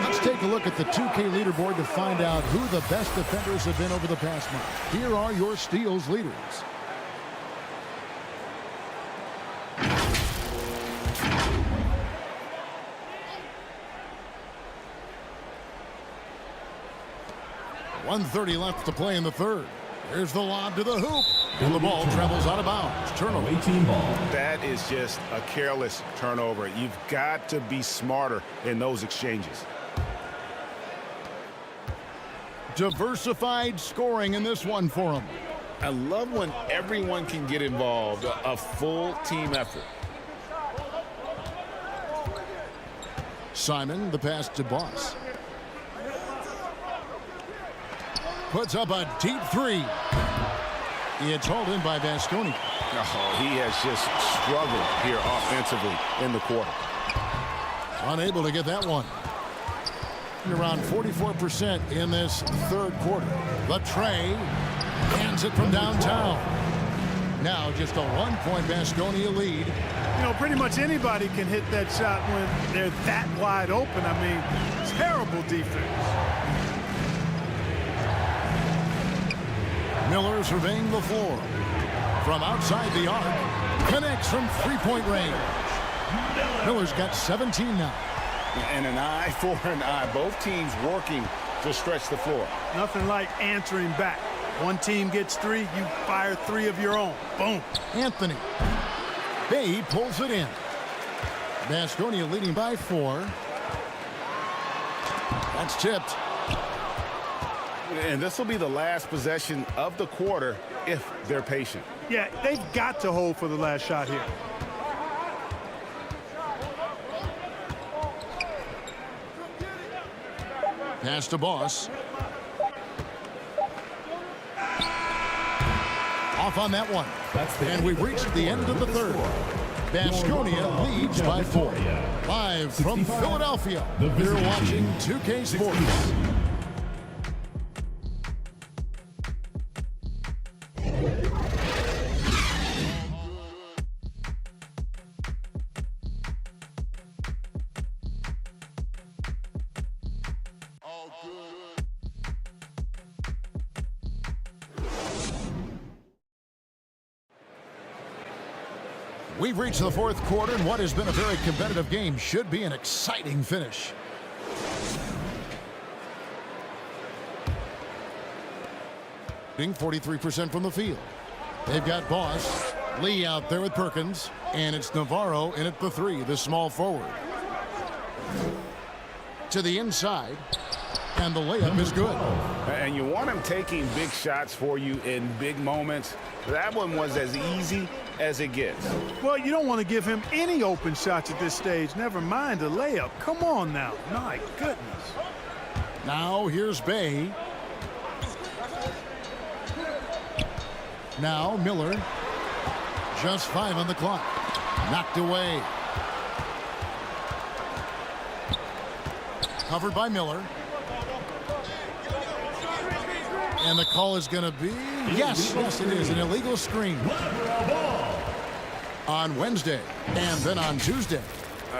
Let's take a look at the 2K leaderboard to find out who the best defenders have been over the past month. Here are your steals leaders. .130 left to play in the third. Here's the lob to the hoop. And the ball travels out of bounds. Turnover. That is just a careless turnover. You've got to be smarter in those exchanges. Diversified scoring in this one for him. I love when everyone can get involved, a full team effort. Simon, the pass to Boss. Puts up a deep three. It's hauled in by Vasconi. Oh, he has just struggled here offensively in the quarter. Unable to get that one. Around 44% in this third quarter. The tray hands it from downtown. Now just a 1-point Vasconia lead. You know, pretty much anybody can hit that shot when they're that wide open. I mean, terrible defense. Miller surveying the floor. From outside the arc. Connects from three-point range. Miller's got 17 now. And an eye for an eye. Both teams working to stretch the floor. Nothing like answering back. One team gets 3, you fire 3 of your own. Boom. Anthony. Bay pulls it in. Baskonia leading by 4. That's tipped. And this will be the last possession of the quarter if they're patient. Yeah, they've got to hold for the last shot here. Pass to Boss. Off on that one. And we've reached the end of the third. Baskonia leads by 4. Live from Philadelphia, you're watching 2K Sports. We've reached the fourth quarter, and what has been a very competitive game should be an exciting finish. Shooting 43% from the field. They've got Boss, Lee out there with Perkins, and it's Navarro in at the 3, the small forward. To the inside, and the layup is good. And you want him taking big shots for you in big moments. That one was as easy as it gets. Well, you don't want to give him any open shots at this stage. Never mind a layup. Come on now. My goodness. Now here's Bay. Now Miller. Just 5 on the clock. Knocked away. Covered by Miller. And the call is going to be, yes, it is, an illegal screen. On Wednesday, and then on Tuesday.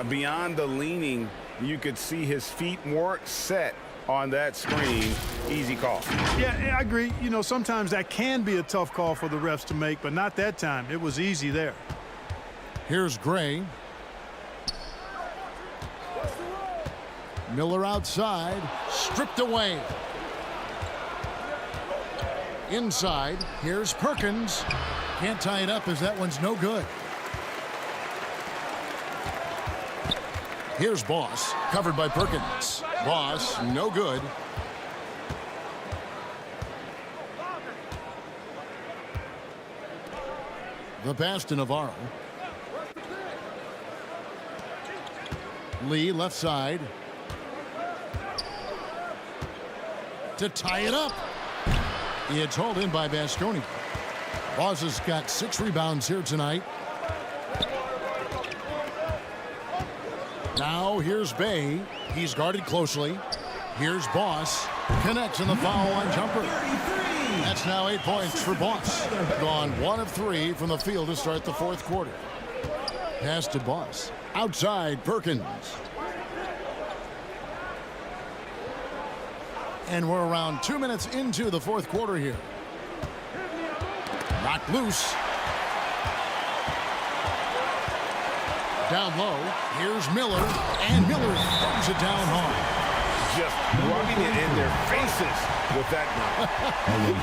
Beyond the leaning, you could see his feet weren't set on that screen. Easy call. Yeah, I agree. You know, sometimes that can be a tough call for the refs to make, but not that time. It was easy there. Here's Gray. Miller outside, stripped away. Inside, here's Perkins. Can't tie it up as that one's no good. Here's Boss, covered by Perkins. Boss, no good. The pass to Navarro. Lee left side. To tie it up. It's hauled in by Baskonia. Boss has got 6 rebounds here tonight. Now here's Bay. He's guarded closely. Here's Boss. Connects in the foul line jumper. That's now 8 points for Boss. Gone 1 of 3 from the field to start the fourth quarter. Pass to Boss. Outside, Perkins. And we're around 2 minutes into the fourth quarter here. Knocked loose. Down low. Here's Miller. And Miller throws it down hard. Just rubbing it in their faces with that one.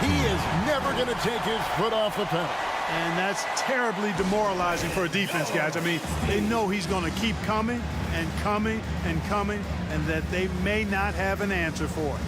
He is never going to take his foot off the pedal. And that's terribly demoralizing for a defense, guys. I mean, they know he's going to keep coming and coming and coming, and that they may not have an answer for it.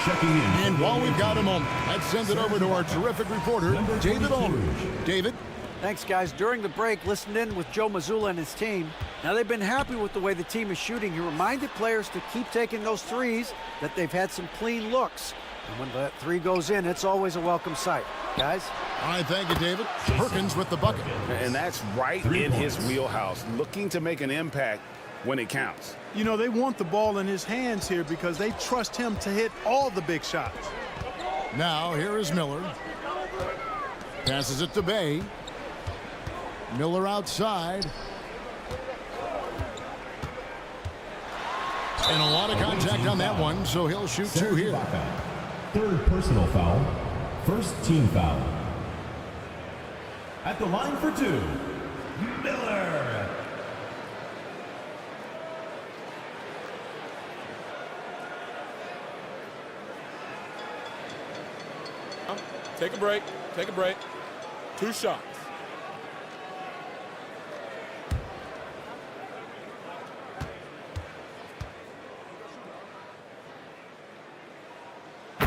Checking in. And while we've got a moment, let's send it over to our terrific reporter, David Aldridge. David? Thanks, guys. During the break, listened in with Joe Mazzulla and his team. Now, they've been happy with the way the team is shooting. He reminded players to keep taking those threes, that they've had some clean looks. And when that three goes in, it's always a welcome sight. Guys? All right, thank you, David. Perkins with the bucket. And that's right in his wheelhouse, looking to make an impact when it counts. You know, they want the ball in his hands here because they trust him to hit all the big shots. Now, here is Miller. Passes it to Bay. Miller outside. And a lot of contact on that one, so he'll shoot two here. Third personal foul. First team foul. At the line for two, Miller. Take a break. Take a break. 2 shots.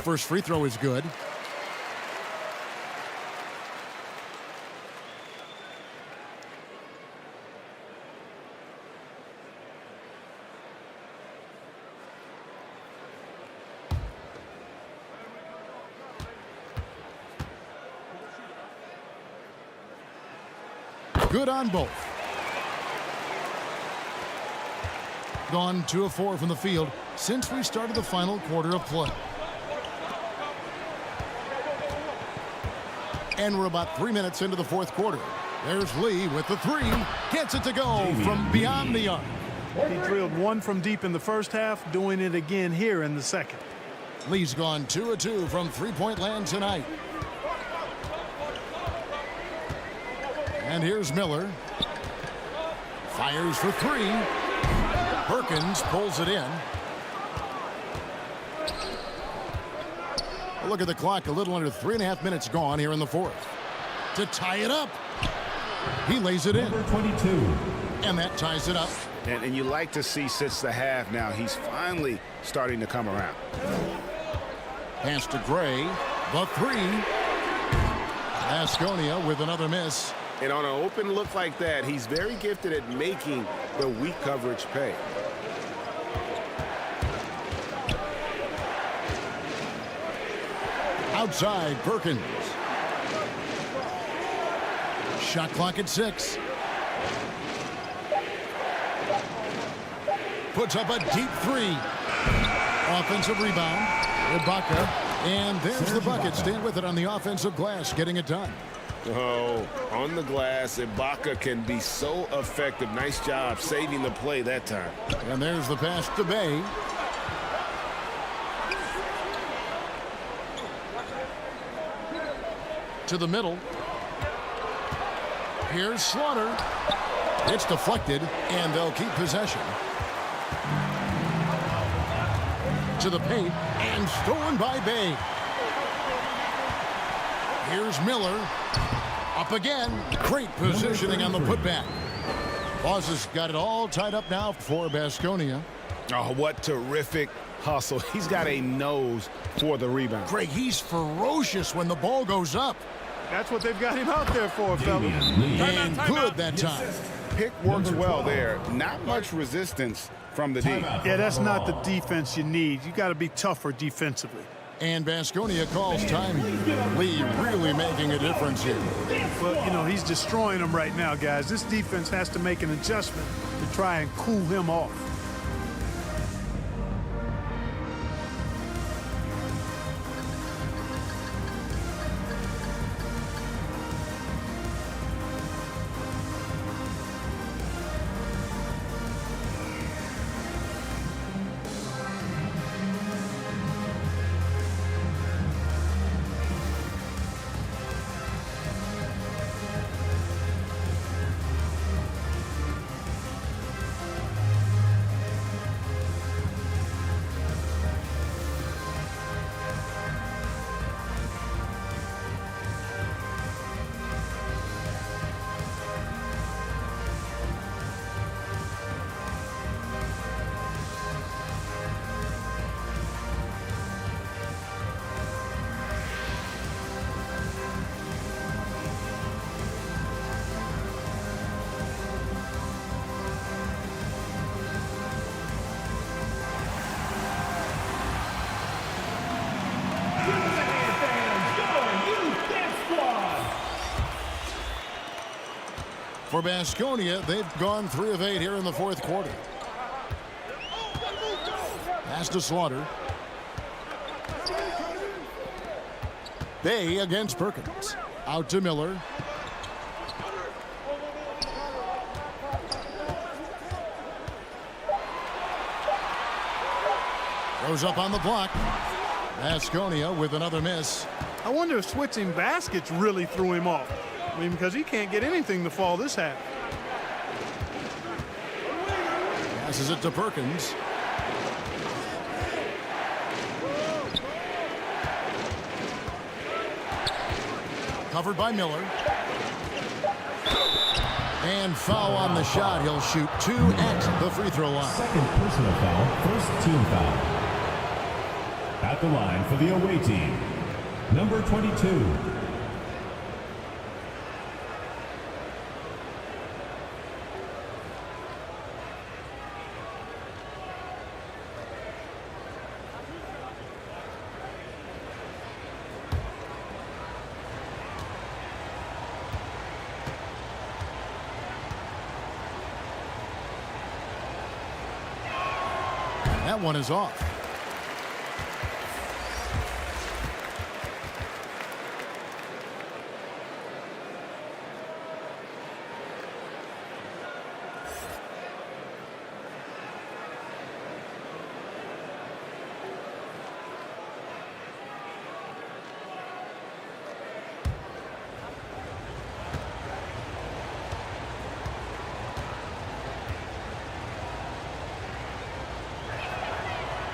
First free throw is good. Good on both. Gone 2 of 4 from the field since we started the final quarter of play. And we're about 3 minutes into the fourth quarter. There's Lee with the three. Gets it to go from beyond the arc. He drilled one from deep in the first half, doing it again here in the second. Lee's gone 2 of 2 from three-point land tonight. And here's Miller. Fires for three. Perkins pulls it in. Look at the clock, a little under 3.5 minutes gone here in the fourth. To tie it up. He lays it in. Number 22. And that ties it up. And you like to see since the half now, he's finally starting to come around. Pass to Gray. The three. Asconia with another miss. And on an open look like that, he's very gifted at making the weak coverage pay. Outside, Perkins. Shot clock at 6. Puts up a deep three. Offensive rebound. Ibaka. And there's the bucket. Stand with it on the offensive glass, getting it done. Oh, on the glass, Ibaka can be so effective. Nice job saving the play that time. And there's the pass to Bay. To the middle. Here's Slaughter. It's deflected, and they'll keep possession. To the paint, and stolen by Bay. Here's Miller. Up again. Great positioning on the putback. Boss has got it all tied up now for Baskonia. Oh, what terrific hustle. He's got a nose for the rebound. Greg, he's ferocious when the ball goes up. That's what they've got him out there for, fellas. And good that time. Pick works well there. Not much resistance from the D. Yeah, that's not the defense you need. You got to be tougher defensively. And Baskonia calls time. Lee really making a difference here. Well, you know, he's destroying them right now, guys. This defense has to make an adjustment to try and cool him off. For Baskonia, they've gone 3 of 8 here in the fourth quarter. Pass to Slaughter. Bay against Perkins. Out to Miller. Throws up on the block. Baskonia with another miss. I wonder if switching baskets really threw him off. I mean, because he can't get anything to fall this half. Passes it to Perkins. Covered by Miller. And foul on the shot. He'll shoot 2 at the free throw line. Second personal foul, first team foul. At the line for the away team, number 22. That one is off.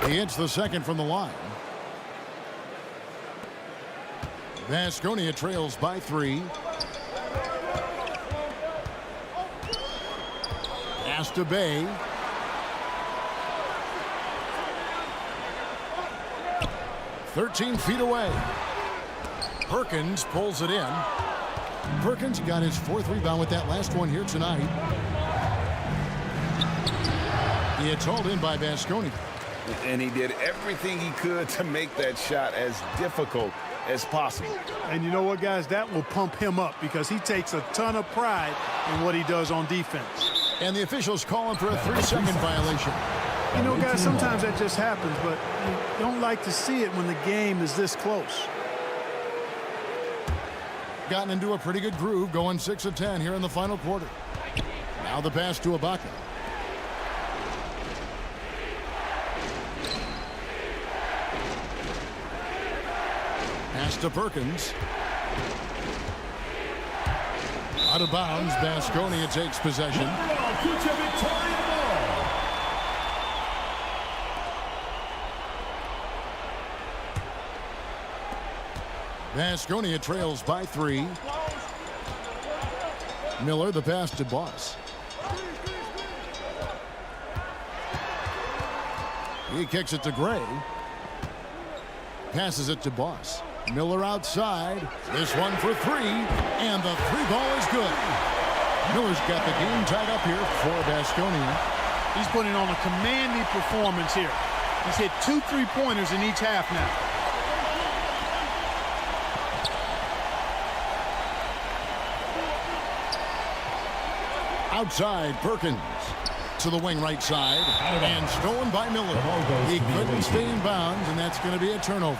He hits the second from the line. Baskonia trails by 3. Pass to Bay. "13 feet away. Perkins pulls it in. Perkins got his 4th rebound with that last one here tonight. He had hauled in by Baskonia. And he did everything he could to make that shot as difficult as possible. And you know what, guys? That will pump him up because he takes a ton of pride in what he does on defense. And the officials call him for a 3-second violation. You know, guys, sometimes that just happens, but you don't like to see it when the game is this close. Gotten into a pretty good groove, going 6 of 10 here in the final quarter. Now the pass to Ibaka. Pass to Perkins. Out of bounds, Baskonia takes possession. Baskonia trails by 3. Miller, the pass to Boss. He kicks it to Gray. Passes it to Boss. Miller outside. This one for 3. And the 3-ball is good. Miller's got the game tied up here for Baskonia. He's putting on a commanding performance here. He's hit 2 3-pointers in each half now. Outside, Perkins to the wing right side. And stolen by Miller. He couldn't stay in bounds, and that's going to be a turnover.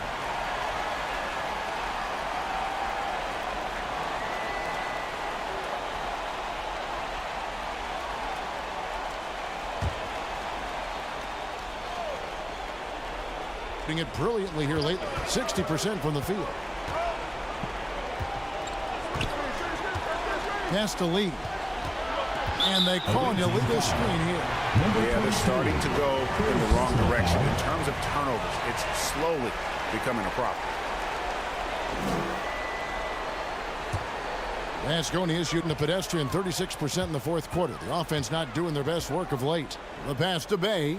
Doing it brilliantly here lately. 60% from the field. Pass to Lee. And they call an illegal screen here. Yeah, they're starting to go in the wrong direction in terms of turnovers. It's slowly becoming a problem. Baskonia is shooting a pedestrian 36% in the fourth quarter. The offense not doing their best work of late. The pass to Bay.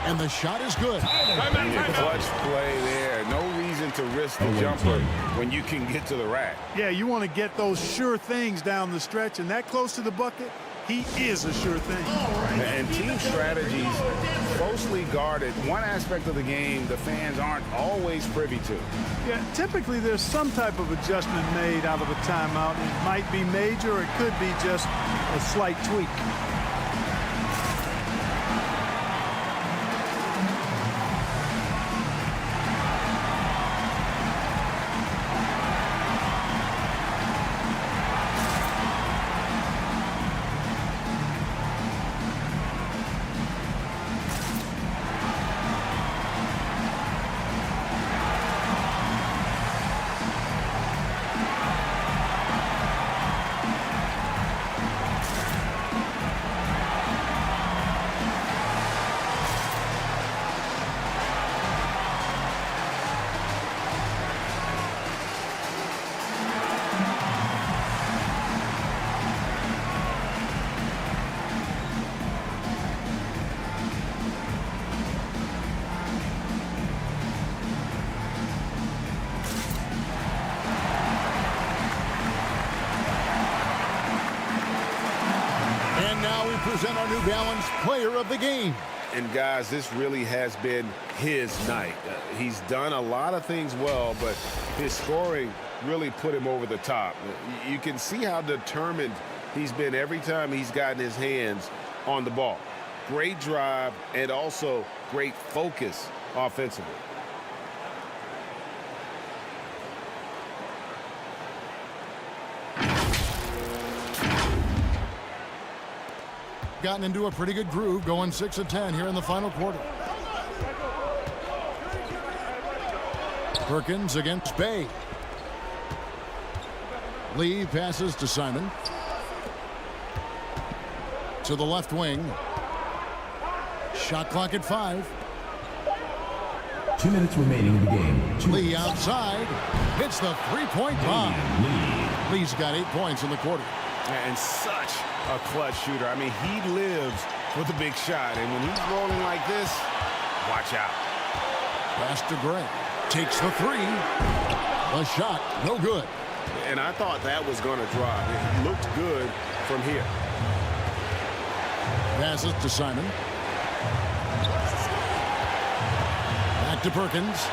And the shot is good. Clutch play there. No reason to risk the jumper when you can get to the rack. Yeah, you want to get those sure things down the stretch, and that close to the bucket, he is a sure thing. And team strategies closely guarded. One aspect of the game the fans aren't always privy to. Yeah, typically there's some type of adjustment made out of a timeout. It might be major, or it could be just a slight tweak. Present our New Balance Player of the Game. And guys, this really has been his night. He's done a lot of things well, but his scoring really put him over the top. You can see how determined he's been every time he's gotten his hands on the ball. Great drive and also great focus offensively. Gotten into a pretty good groove, going 6 of 10 here in the final quarter. Perkins against Bay. Lee passes to Simon. To the left wing. Shot clock at 5. 2 minutes remaining in the game. Lee outside. Hits the three-point bomb. Lee's got 8 points in the quarter. And such a clutch shooter. I mean, he lives with a big shot. And when he's rolling like this, watch out. Pass to Gray. Takes the 3. The shot, no good. And I thought that was going to drop. It looked good from here. Passes to Simon. Back to Perkins.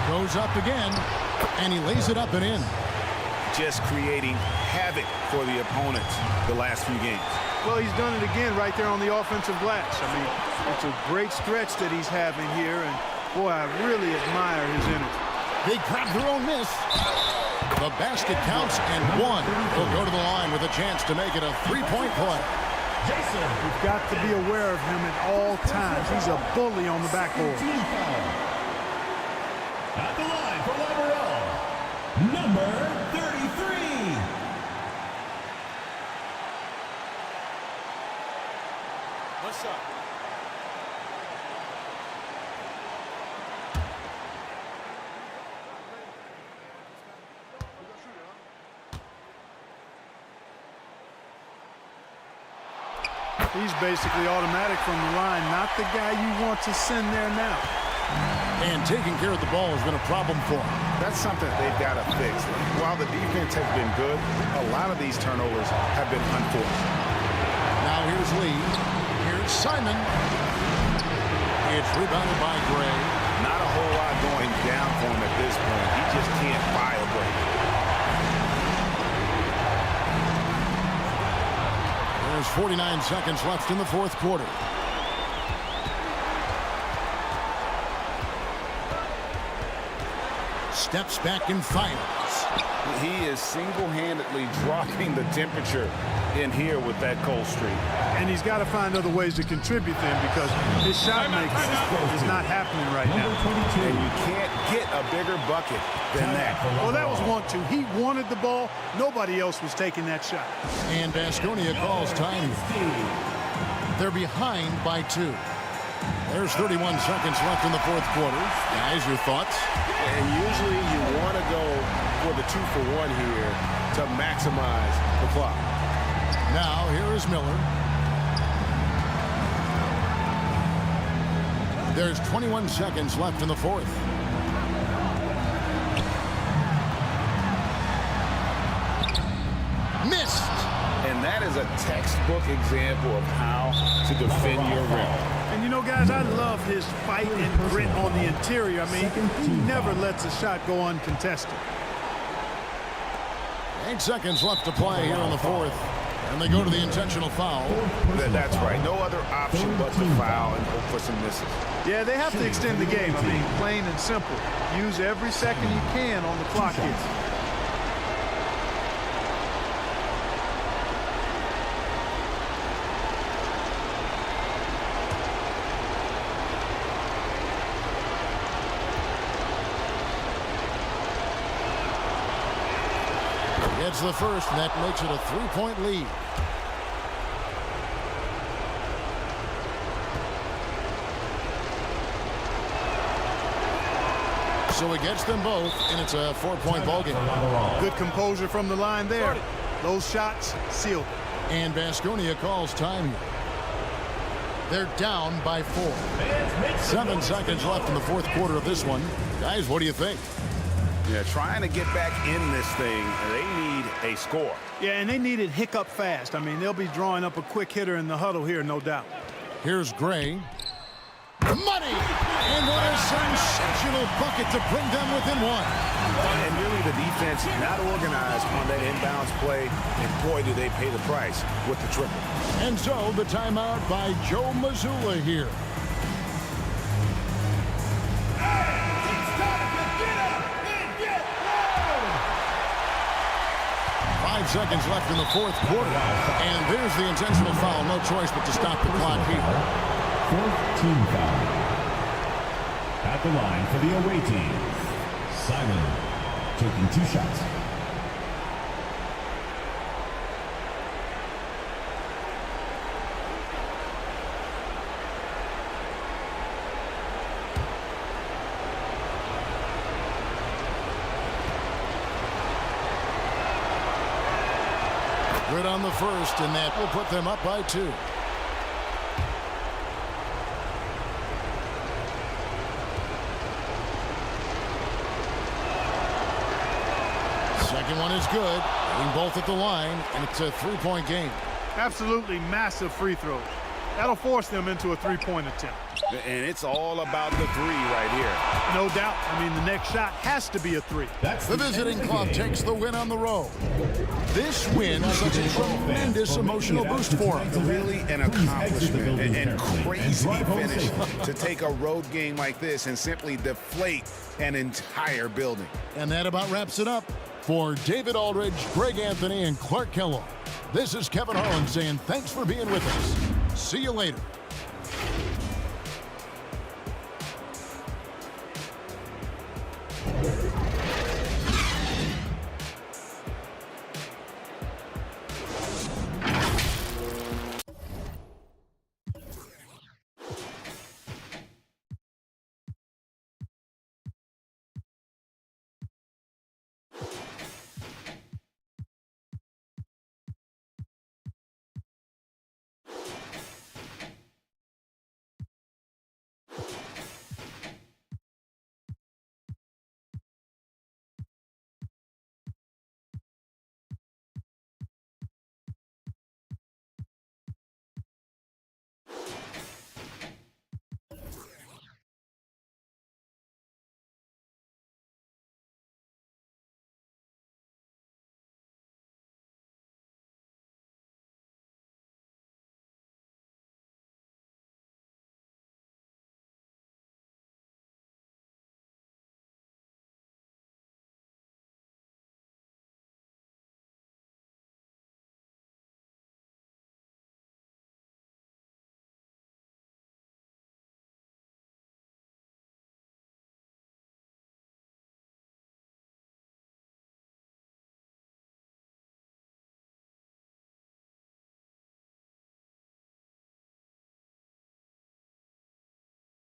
Goes up again, and he lays it up and in. Just creating havoc for the opponents the last few games. Well, he's done it again right there on the offensive glass. I mean, it's a great stretch that he's having here, and boy, I really admire his energy. They grab their own miss. The basket counts, and one will go to the line with a chance to make it a three-point play. You've got to be aware of him at all times. He's a bully on the backboard. At the line for Liberal, number 33. What's up? He's basically automatic from the line, not the guy you want to send there now. And taking care of the ball has been a problem for him. That's something they've got to fix. While the defense has been good, a lot of these turnovers have been unforced. Now here's Lee. Here's Simon. It's rebounded by Gray. Not a whole lot going down for him at this point. He just can't buy a break. There's 49 seconds left in the fourth quarter. Steps back and fires. He is single-handedly dropping the temperature in here with that cold streak. And he's got to find other ways to contribute then, because his shot making is not happening right now. And you can't get a bigger bucket than that. Well, that was 1-2. He wanted the ball. Nobody else was taking that shot. And Baskonia calls time. They're behind by 2. There's 31 seconds left in the fourth quarter. Guys, your thoughts? And usually you want to go for the 2-for-1 here to maximize the clock. Now, here is Miller. There's 21 seconds left in the fourth. that is a textbook example of how to defend your rim. And you know, guys, I love his fight and grit on the interior. I mean, he never lets a shot go uncontested. 8 seconds left to play here in the fourth. And they go to the intentional foul. That's right. No other option but to foul and hope for some misses. Yeah, they have to extend the game. I mean, plain and simple. Use every second you can on the clock here. Gets the first, and that makes it a 3-point lead. So he gets them both, and it's a 4-point ball game. Good composure from the line there. Those shots sealed. And Baskonia calls time here. They're down by 4. 7 seconds left in the fourth quarter of this one. Guys, what do you think? Yeah, trying to get back in this thing, they need a score. Yeah, and they need it hiccup fast. I mean, they'll be drawing up a quick hitter in the huddle here, no doubt. Here's Gray. Money! And what a sensational bucket to bring them within 1. And really the defense not organized on that inbounds play, and boy, do they pay the price with the triple. And so the timeout by Joe Mazzulla here. Seconds left in the fourth quarter, and there's the intentional foul. No choice but to stop the clock here. 4th team foul. At the line for the away team, Simon taking 2 shots. Good on the first, and that will put them up by 2. Second one is good. Hitting both at the line, and it's a 3-point game. Absolutely massive free throws. That'll force them into a 3-point attempt. And it's all about the 3 right here. No doubt. I mean, the next shot has to be a 3. That's the visiting club takes the win on the road. This win is such a tremendous emotional boost for them. Really an accomplishment and crazy finish to take a road game like this and simply deflate an entire building. And that about wraps it up. For David Aldridge, Greg Anthony, and Clark Kellogg, this is Kevin Harlan saying thanks for being with us. See you later.